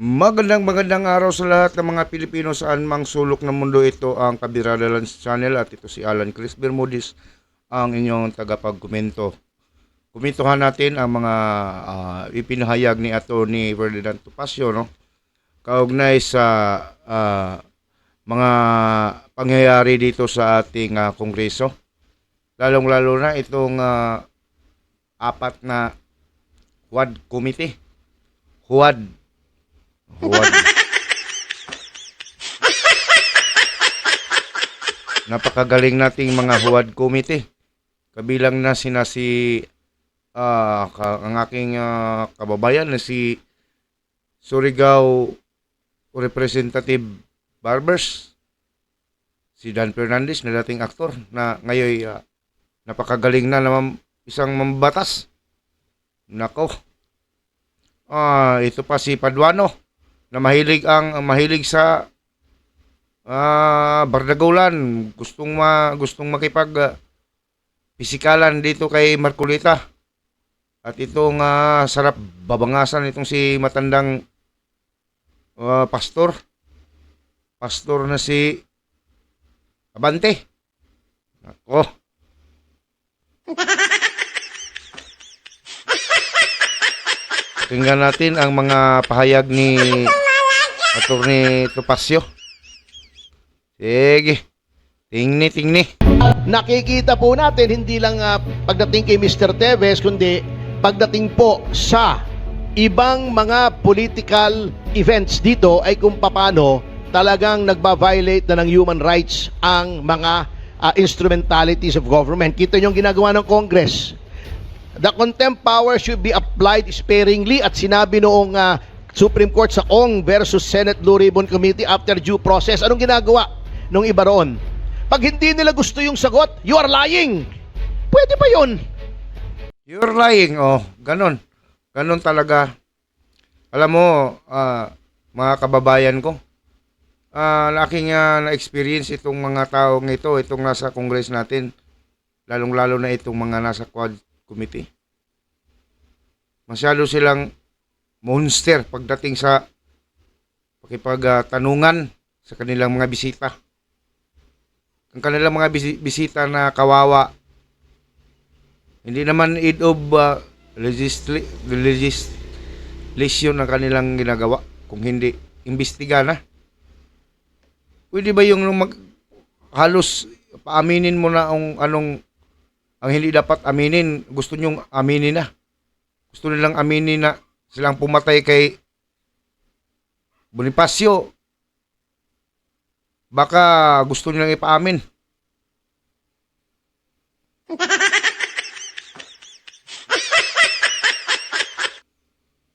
Magandang araw sa lahat ng mga Pilipino saan mang sulok ng mundo. Ito ang Kabirada Lance Channel at ito si Alan Chris Bermudez, ang inyong tagapagkomento. Kumentuhan natin ang mga ipinahayag ni Atty. Ferdinand Topacio, no? Kaugnay sa mga pangyayari dito sa ating kongreso. Lalong-lalo na itong apat na HUAD committee. HUAD. Napakagaling nating mga HUAD committee. Kabilang na ang aking kababayan na si Surigao Representative Barbers, si Dan Fernandez na dating aktor na ngayon napakagaling na naman isang mambatas. Nako. Ito pa si Paduano na mahilig sa bardagulan, gustong makipag pisikalan dito kay Marcolita. At itong sarap babangasan itong si matandang pastor na si Abante. Nako. Tingnan natin ang mga pahayag ni Atty. Topacio. Sige. Tingni. Nakikita po natin hindi lang pagdating kay Mr. Teves kundi pagdating po sa ibang mga political events dito ay kung paano talagang nagba-violate na ng human rights ang mga instrumentalities of government. Kita nyo yung ginagawa ng Congress. The contempt power should be applied sparingly at sinabi noong Supreme Court sa Ong versus Senate Blue Ribbon Committee after due process. Anong ginagawa nung iba roon? Pag hindi nila gusto yung sagot, you are lying. Pwede ba yun? You're lying, ganon. Ganon talaga. Alam mo, mga kababayan ko, na aking na-experience itong mga taong ito, itong nasa Congress natin, lalong-lalo na itong mga nasa Quad Committee. Masyado silang monster pagdating sa pakipagtanungan sa kanilang mga bisita. Ang kanilang mga bisita na kawawa, hindi naman aid of legislation ang kanilang ginagawa. Kung hindi, imbestiga na. Pwede ba yung halos paaminin mo na anong ang hindi dapat aminin, gusto nyong aminin na. Gusto nilang aminin na silang pumatay kay Bonifacio. Baka gusto nilang ipaamin.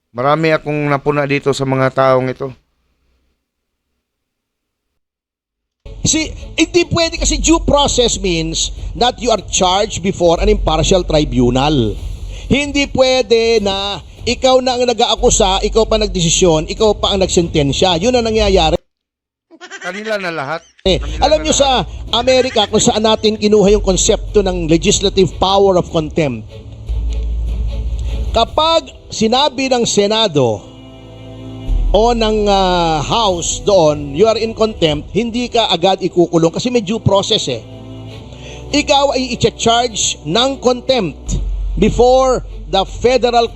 Marami akong napuna dito sa mga taong ito. Hindi pwede kasi due process means that you are charged before an impartial tribunal. Hindi pwede na ikaw na ang nag-aakusa, ikaw pa nagdesisyon, ikaw pa ang nagsentensya. Yun ang nangyayari. Kanila na lahat. Alam nyo sa Amerika kung saan natin kinuha yung konsepto ng legislative power of contempt. Kapag sinabi ng Senado o ng House doon, you are in contempt, hindi ka agad ikukulong kasi may due process eh. Ikaw ay i-charge ng contempt before the Federal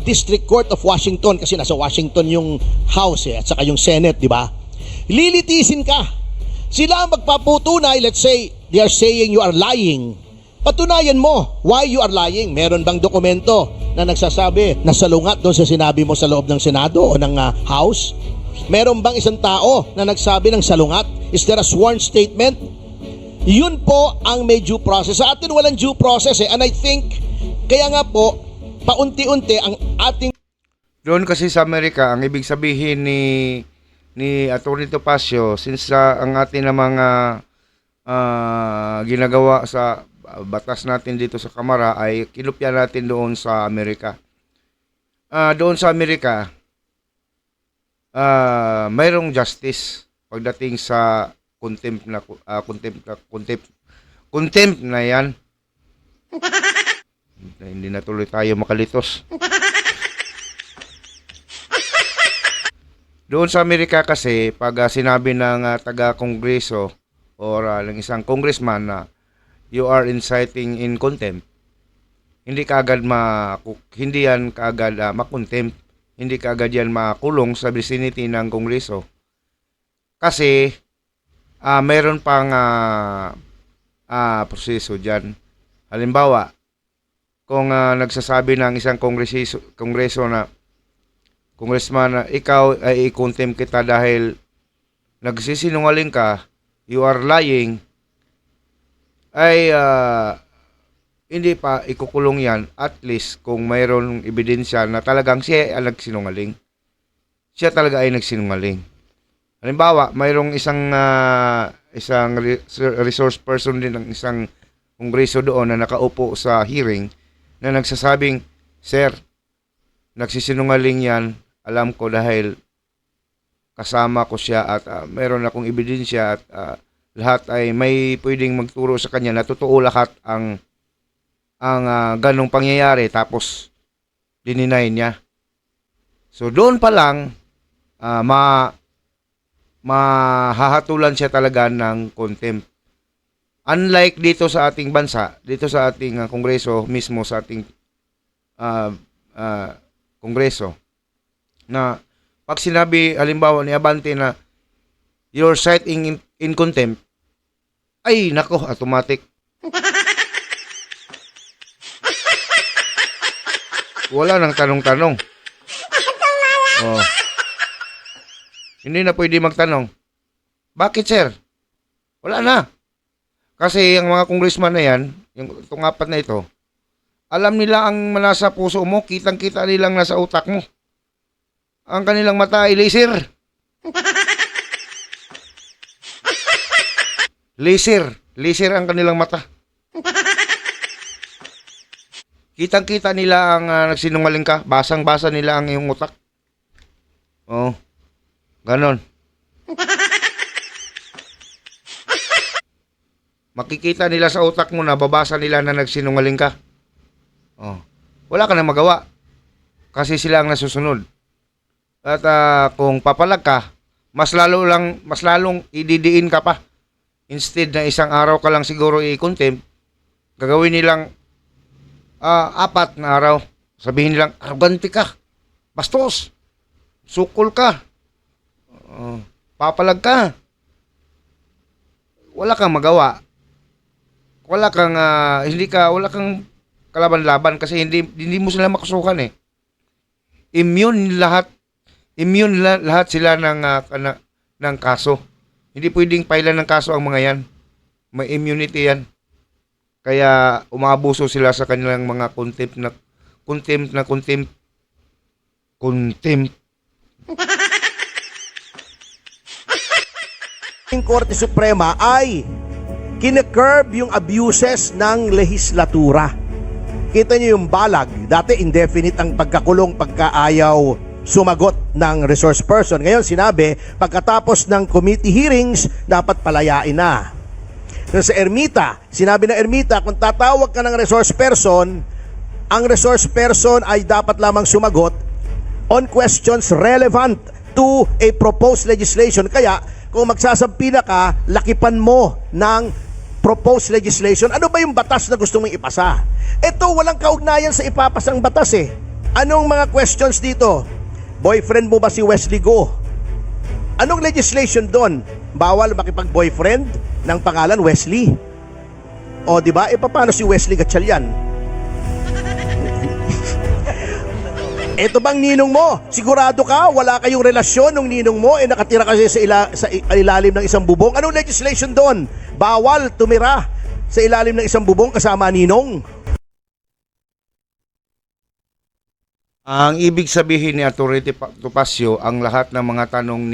District Court of Washington kasi nasa Washington yung House at saka yung Senate, di ba? Lilitisin ka. Sila ang magpaputunay, let's say they are saying you are lying. Patunayan mo why you are lying. Meron bang dokumento na nagsasabi na salungat doon sa sinabi mo sa loob ng Senado o ng House? Meron bang isang tao na nagsabi ng salungat? Is there a sworn statement? Yun po ang may due process. Sa atin walang due process eh. And I think, kaya nga po, paunti-unti ang ating... Doon kasi sa Amerika, ang ibig sabihin ni Atty. Topacio, since ang atin na mga ginagawa sa batas natin dito sa Kamara ay kinopya natin doon sa Amerika. Doon sa Amerika, mayroong justice pagdating sa contempt na yan. Hindi na tuloy tayo makalitos. Doon sa Amerika kasi, pag sinabi ng taga-kongreso or ng isang congressman na you are inciting in contempt, hindi kaagad hindi yan kaagad makontempt, hindi kaagad yan makulong sa vicinity ng kongreso. Kasi mayroon pang proseso diyan. Halimbawa, kung nagsasabi ng isang kongreso na congressman na ikaw ay i-contempt kita dahil nagsisinungaling ka, you are lying, ay hindi pa ikukulong yan at least kung mayroon ebidensya na talagang siya ay nagsinungaling. Siya talaga ay nagsinungaling. Halimbawa, mayroong isang resource person din ng isang kongreso doon na nakaupo sa hearing na nagsasabing, Sir, nagsisinungaling yan, alam ko dahil kasama ko siya at mayroon akong ebidensya at lahat ay may pwedeng magturo sa kanya na totoo lahat ang ganong pangyayari tapos dininay niya. So doon pa lang mahahatulan siya talaga ng contempt. Unlike dito sa ating bansa, dito sa ating kongreso mismo sa ating kongreso na pag sinabi halimbawa ni Abante na you're citing in contempt, ay nako, automatic. Wala nang tanong-tanong. Oh. Hindi na pwede magtanong. Bakit, sir? Wala na. Kasi ang mga congressman na yan, itong apat na ito, alam nila ang nasa puso mo, kitang-kita nilang nasa utak mo. Ang kanilang mata ay laser. Laser ang kanilang mata. Kitang-kita nila ang nagsinungaling ka. Basang-basa nila ang iyong utak. Oh, ganon. Makikita nila sa utak mo na babasa nila na nagsinungaling ka. Oh, wala ka na magawa. Kasi sila ang nasusunod. At kung papalag ka, mas lalong ididiin ka pa. Instead na isang araw ka lang siguro i-contempt, gagawin nilang 4 na araw. Sabihin nilang, arrogante ka, bastos, sukol ka, papalag ka. Wala kang magawa. Wala kang kalaban-laban kasi hindi mo sila makasukan eh. Immune lahat sila ng kaso. Hindi pwedeng pailan ng kaso ang mga yan. May immunity yan. Kaya umaabuso sila sa kanilang mga contempt. Ang Korte Suprema ay kine-curb yung abuses ng lehislatura. Kita niyo yung balag. Dati indefinite ang pagkakulong pagkaayaw sumagot ng resource person. Ngayon sinabi, pagkatapos ng committee hearings, dapat palayain na. Sa Ermita, sinabi ng Ermita, kung tatawag ka ng resource person, ang resource person ay dapat lamang sumagot on questions relevant to a proposed legislation. Kaya, kung magsasampina ka, lakipan mo ng proposed legislation. Ano ba yung batas na gusto mong ipasa? Ito, walang kaugnayan sa ipapasang batas eh. Anong mga questions dito? Boyfriend mo ba si Wesley Go? Anong legislation doon? Bawal makipag-boyfriend ng pangalan Wesley. O di ba? E paano si Wesley Gatchalian? Ito bang ninong mo? Sigurado ka wala kayong relasyon ng ninong mo nakatira kasi sa ilalim ng isang bubong. Anong legislation doon? Bawal tumira sa ilalim ng isang bubong kasama ninong. Ang ibig sabihin ni Authority Topacio, ang lahat ng mga tanong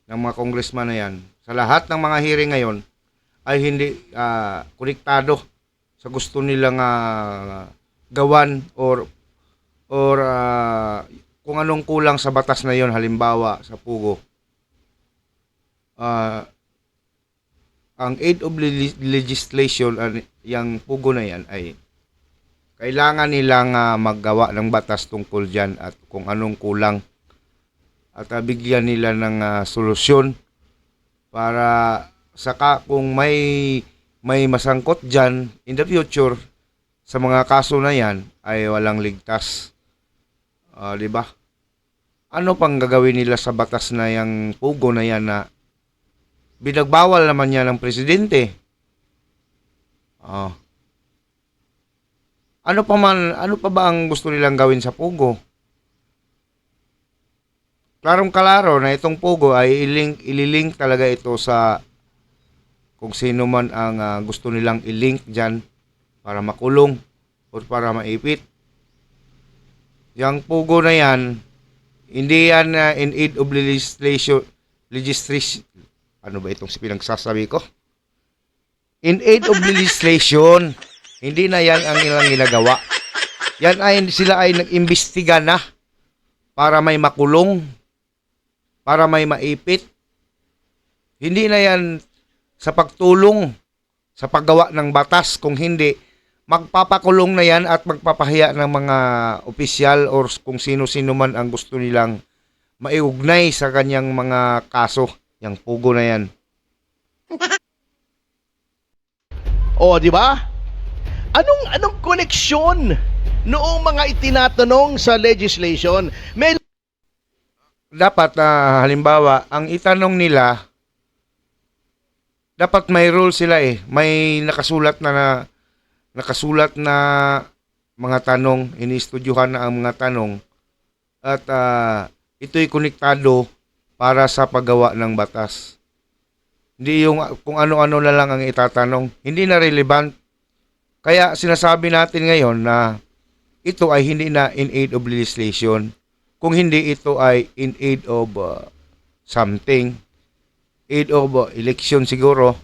ng mga congressman na yan, sa lahat ng mga hearing ngayon, ay hindi konektado sa gusto nilang gawan or kung anong kulang sa batas na yon. Halimbawa, sa Pugo, ang aid of legislation, yung Pugo na yan, ay kailangan nilang maggawa ng batas tungkol dyan at kung anong kulang at bigyan nila ng solusyon para saka kung may masangkot dyan in the future sa mga kaso na yan ay walang ligtas. 'Di ba? Ano pang gagawin nila sa batas na yung pugo na yan na binagbawal naman yan ng presidente? Ah. Ano pa ba ang gusto nilang gawin sa pugo? Klarong-klaro na itong pugo ay ililink talaga ito sa kung sino man ang gusto nilang ilink dyan para makulong o para maipit. Yang pugo na yan, hindi yan in aid of legislation. Ano ba itong pinagsasabi ko? In aid of legislation. Hindi na yan ang ilang ginagawa. Yan ay sila ay nag-imbestiga na para may makulong, para may maipit. Hindi na yan sa pagtulong sa paggawa ng batas. Kung hindi, magpapakulong na yan at magpapahiya ng mga opisyal or kung sino-sino man ang gusto nilang maiugnay sa kanyang mga kaso. Yang pugo na yan. O, di ba? Anong koneksyon noong mga itinatanong sa legislation? May Dapat halimbawa, ang itanong nila, dapat may rule sila eh. May nakasulat na mga tanong, inistudyuhan na ang mga tanong at ito'y konektado para sa paggawa ng batas. Hindi yung kung ano-ano na lang ang itatanong. Hindi na relevant. Kaya sinasabi natin ngayon na ito ay hindi na in aid of legislation. Kung hindi, ito ay in aid of something. Aid of election siguro.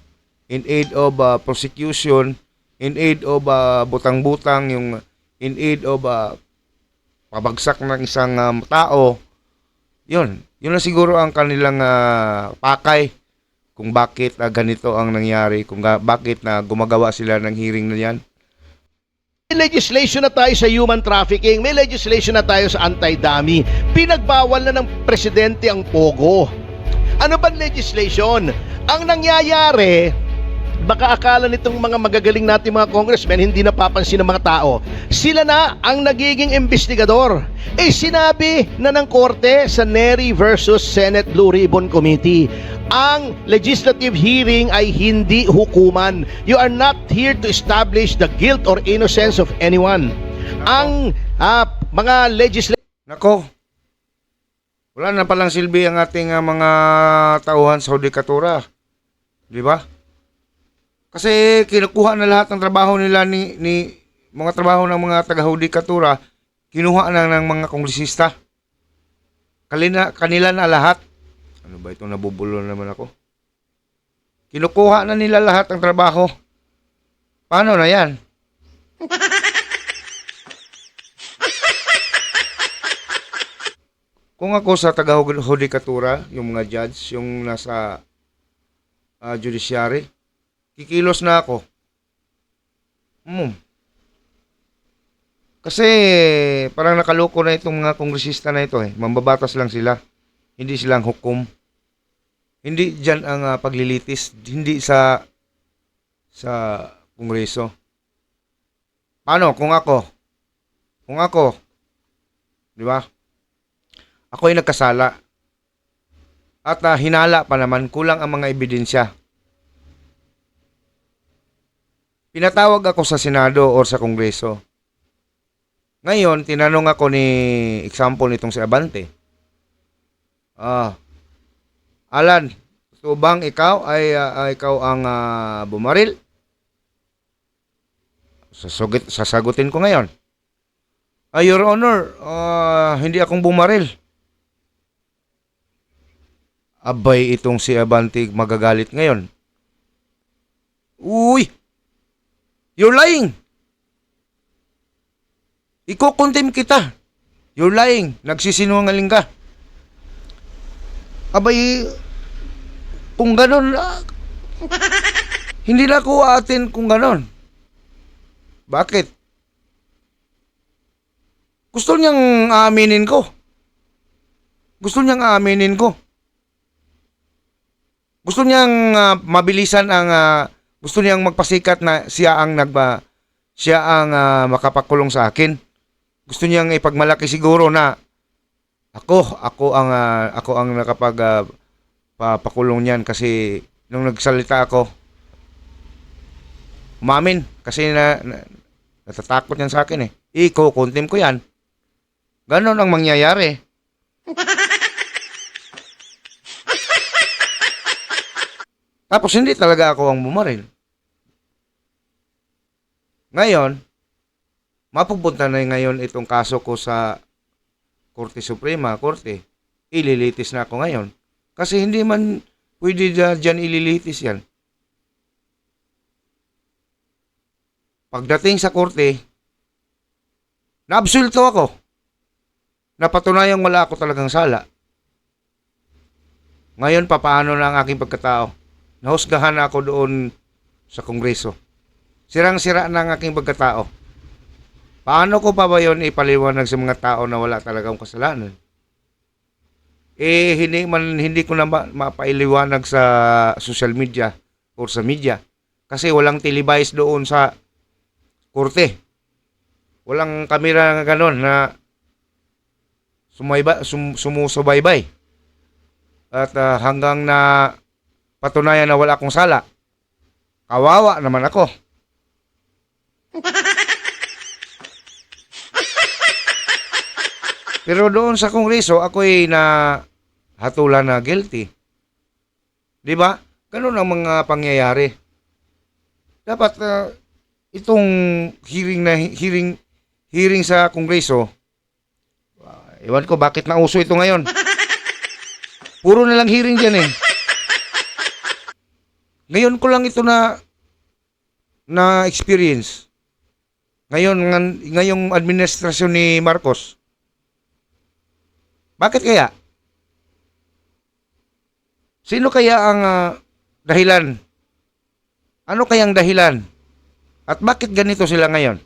In aid of prosecution. In aid of butang-butang. Yung in aid of pabagsak ng isang tao. Yun na siguro ang kanilang pakay kung bakit ganito ang nangyari, kung bakit gumagawa sila ng hearing na yan. May legislation na tayo sa human trafficking, may legislation na tayo sa anti-dummy. Pinagbawal na ng presidente ang pogo. Ano ba legislation? Ang nangyayari, baka akala nitong mga magagaling natin mga congressmen hindi napapansin ng mga tao. Sila na ang nagiging investigador. Sinabi na ng korte sa Nery versus Senate Blue Ribbon Committee, ang legislative hearing ay hindi hukuman. You are not here to establish the guilt or innocence of anyone. Ang mga legislative... Nako, wala na palang silbi ang ating mga tauhan sa hudikatura. Di ba? Kasi kinukuha na lahat ng trabaho nila ni mga trabaho ng mga taga-hudikatura, kinuha na ng mga kongresista. Kanila na lahat. Ano ba itong nabubulo naman ako? Kinukuha na nila lahat ng trabaho. Paano na yan? Kung ako sa taga-hudikatura, yung mga judge, yung nasa judiciary, kikilos na ako. Kasi parang nakaloko na itong mga kongresista na ito eh. Mambabatas lang sila. Hindi silang hukom. Hindi dyan ang paglilitis. Hindi sa kongreso. Paano kung ako? Di ba? Ako ay nagkasala. At hinala pa naman. Kulang ang mga ebidensya. Pinatawag ako sa Senado o sa Kongreso. Ngayon, tinanong ako example nitong si Abante. Alan, ito bang ikaw ikaw ang bumaril? Sasagutin ko ngayon. Your Honor, hindi akong bumaril. Abay, itong si Abante magagalit ngayon. Uy! You're lying! Iko-condemn kita. You're lying. Nagsisinungaling ka. Abay, kung ganon, hindi na ako atin kung ganon. Bakit? Gusto niyang aaminin ko. Gusto niyang aaminin ko. Gusto niyang mabilisan ang gusto niyang magpasikat na siya ang makapakulong sa akin. Gusto niyang ipagmalaki siguro na ako ang pakulong niyan kasi nung nagsalita ako umamin kasi natatakot yan sa akin eh. Iko-contempt ko yan. Ganon ang mangyayari. Tapos hindi talaga ako ang bumaril. Ngayon, mapupunta na ngayon itong kaso ko sa Korte Suprema, Korte. Ililitis na ako ngayon. Kasi hindi man pwede dyan ililitis yan. Pagdating sa Korte, naabsulto ako. Napatunayang wala ako talagang sala. Ngayon, papaano na ang aking pagkatao? Nahusgahan ako doon sa Kongreso. Sirang-sira na ang aking pagkatao. Paano ko pa ba yun ipaliwanag sa mga tao na wala talagang kasalanan? Hindi ko na mapailiwanag sa social media or sa media. Kasi walang televised doon sa korte. Walang kamera nga ganon na sumusubaybay. At hanggang na patunayan na wala akong sala. Kawawa naman ako. Pero doon sa Kongreso, ako'y hatulan na guilty. Di ba? Ganun ang mga pangyayari. Dapat itong hearing sa Kongreso, ewan ko bakit nauso ito ngayon. Puro na lang hearing dyan eh. Ngayon ko lang ito na experience. Ngayong administrasyon ni Marcos. Bakit kaya? Sino kaya ang dahilan? Ano kayang dahilan? At bakit ganito sila ngayon?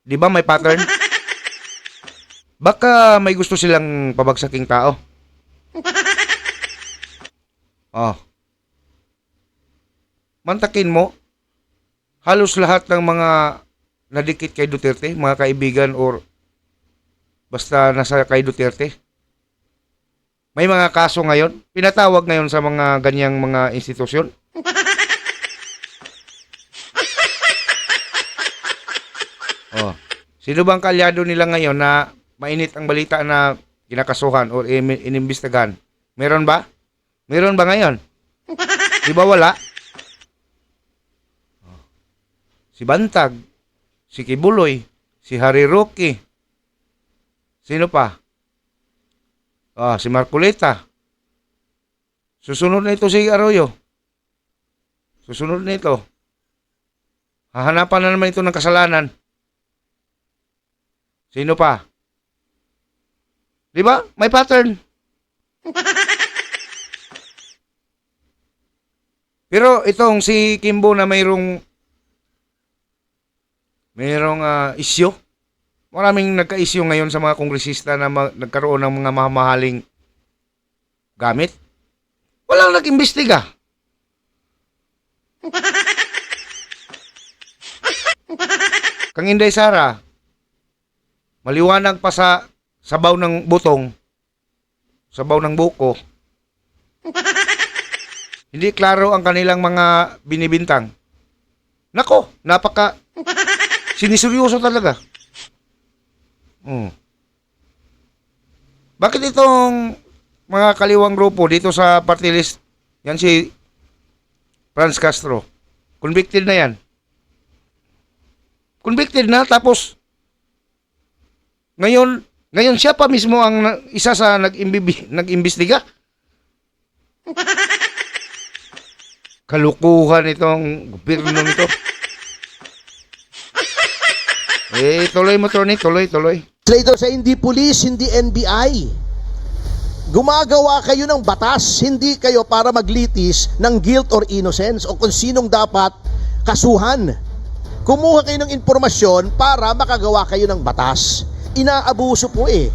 Di ba may pattern? Baka may gusto silang pabagsaking tao. Oh. Mantakin mo, halos lahat ng mga nadikit kay Duterte, mga kaibigan or basta nasa kay Duterte, may mga kaso ngayon, pinatawag ngayon sa mga ganyang mga institusyon. Oh. Sino bang kalyado nila ngayon na mainit ang balita na kinakasuhan o inimbestigahan? Meron ba? Meron ba ngayon? Di ba wala? Si Bantag, si Kibuloy, si Harry Roque. Sino pa? Si Marcoleta. Susunod na ito si Arroyo. Susunod na ito. Hahanapan na naman ito ng kasalanan. Sino pa? Di ba? May pattern. Pero itong si Kimbo na mayroong isyu. Maraming nagka-isyu ngayon sa mga kongresista na nagkaroon ng mga mamahaling gamit. Walang nag-imbestiga. Kang Inday Sara, maliwanag pa sa sabaw ng butong, sabaw ng buko. Hindi klaro ang kanilang mga binibintang. Nako, siniseryoso talaga. Bakit itong mga kaliwang grupo dito sa party list, yan si Franz Castro, convicted na yan. Convicted na, tapos ngayon siya pa mismo ang isa sa nag-imbestiga. Kalukuhan itong gobyerno nito. Tuloy mo, Tony. Tuloy. Legislator sa hindi pulis, hindi NBI. Gumagawa kayo ng batas, hindi kayo para maglitis ng guilt or innocence o kung sinong dapat kasuhan. Kumuha kayo ng impormasyon para makagawa kayo ng batas. Inaabuso po eh.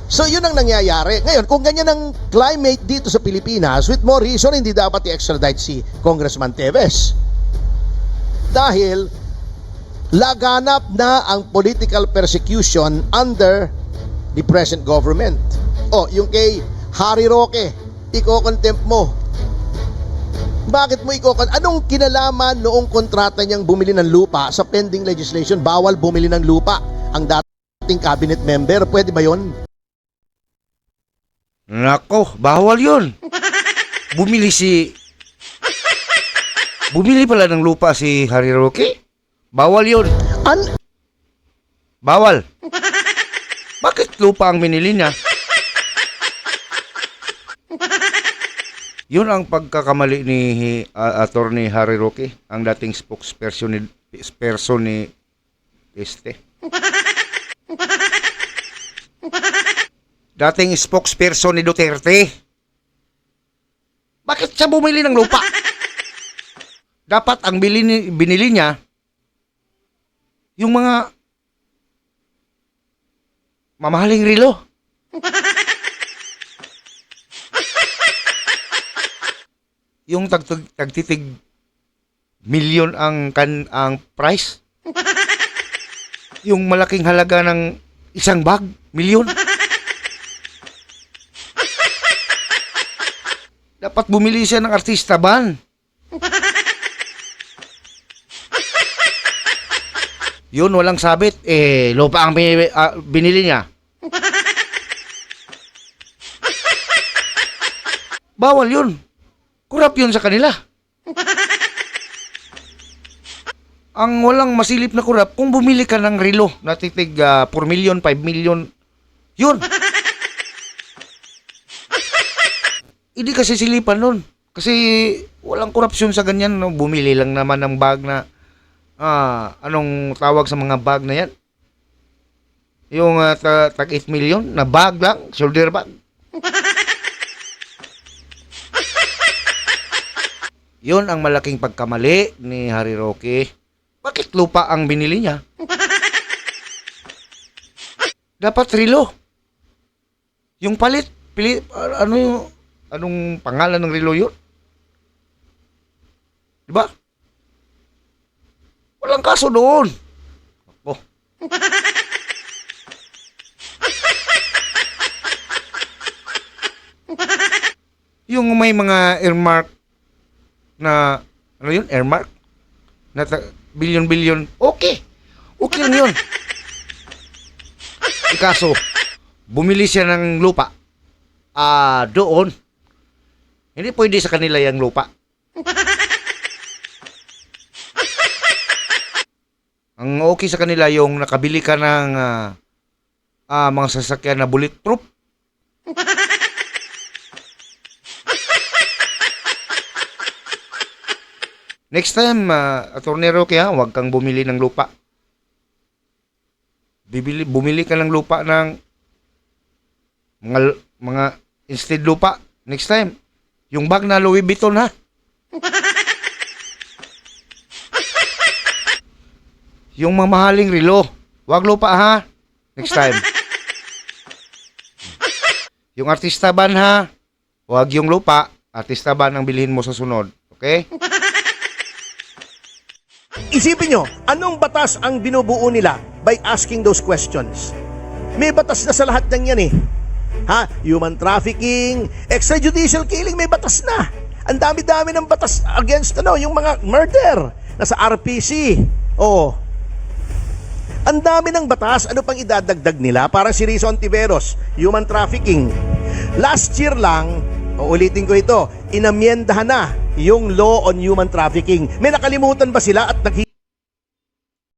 So yun ang nangyayari. Ngayon, kung ganyan ang climate dito sa Pilipinas, with more reason, hindi dapat i-extradite si Congressman Teves. Dahil laganap na ang political persecution under the present government. O, yung kay Harry Roque, iko-contempt mo. Bakit mo anong kinalaman noong kontrata niyang bumili ng lupa sa pending legislation? Bawal bumili ng lupa ang dating cabinet member. Pwede ba yon? Nako, bawal yun. Bumili pala ng lupa si Harry Roque? Bawal yun. Bawal. Bakit lupa ang binili niya? Yun ang pagkakamali ni Attorney Harry Roque, ang dating spokesperson ni este. Dating spokesperson ni Duterte. Bakit siya bumili ng lupa? Dapat ang binili niya yung mga mamahaling relo. Yung tagtitig milyon ang price. Yung malaking halaga ng isang bag, milyon. Dapat bumili siya ng artista ban. Yun, walang sabit. Lupa ang binili niya. Bawal yun. Kurap yun sa kanila. Ang walang masilip na kurap, kung bumili ka ng relo na titig 4 million, 5 million, yun. Hindi kasi silipan nun. Kasi walang korupsyon sa ganyan. No? Bumili lang naman ng bag na anong tawag sa mga bag na yan? Yung tag 8 million na bag lang, shoulder bag. Yun ang malaking pagkamali ni Harry Roque. Bakit lupa ang binili niya? Dapat relo. Yung anong pangalan ng relo yun? Diba? Walang kaso doon. Oh. Yung may mga earmark na, ano yun? Earmark? Na billion-billion. Okay. Okay lang yun. Kaso, bumili siya ng lupa. Doon. Hindi pwede sa kanila yung lupa. Ang okay sa kanila yung nakabili ka ng mga sasakyan na bulletproof. Next time, Attorney Roque, huwag kang bumili ng lupa. Bumili ka ng lupa ng mga instead lupa. Next time, yung bag na Louis Vuitton, ha? Yung mamahaling relo. Huwag lupa, ha? Next time. Yung artista ban, ha? Huwag yung lupa. Artista ban ang bilhin mo sa sunod. Okay? Isipin nyo, anong batas ang binubuo nila by asking those questions? May batas na sa lahat ng yan eh. Ha? Human trafficking, extrajudicial killing, may batas na. Ang dami-dami ng batas against yung mga murder na sa RPC. Oh. Ang dami ng batas, ano pang idadagdag nila? Para si Rizzo Ontiveros, human trafficking. Last year lang, uulitin ko ito, inamyendahan na yung law on human trafficking. May nakalimutan ba sila at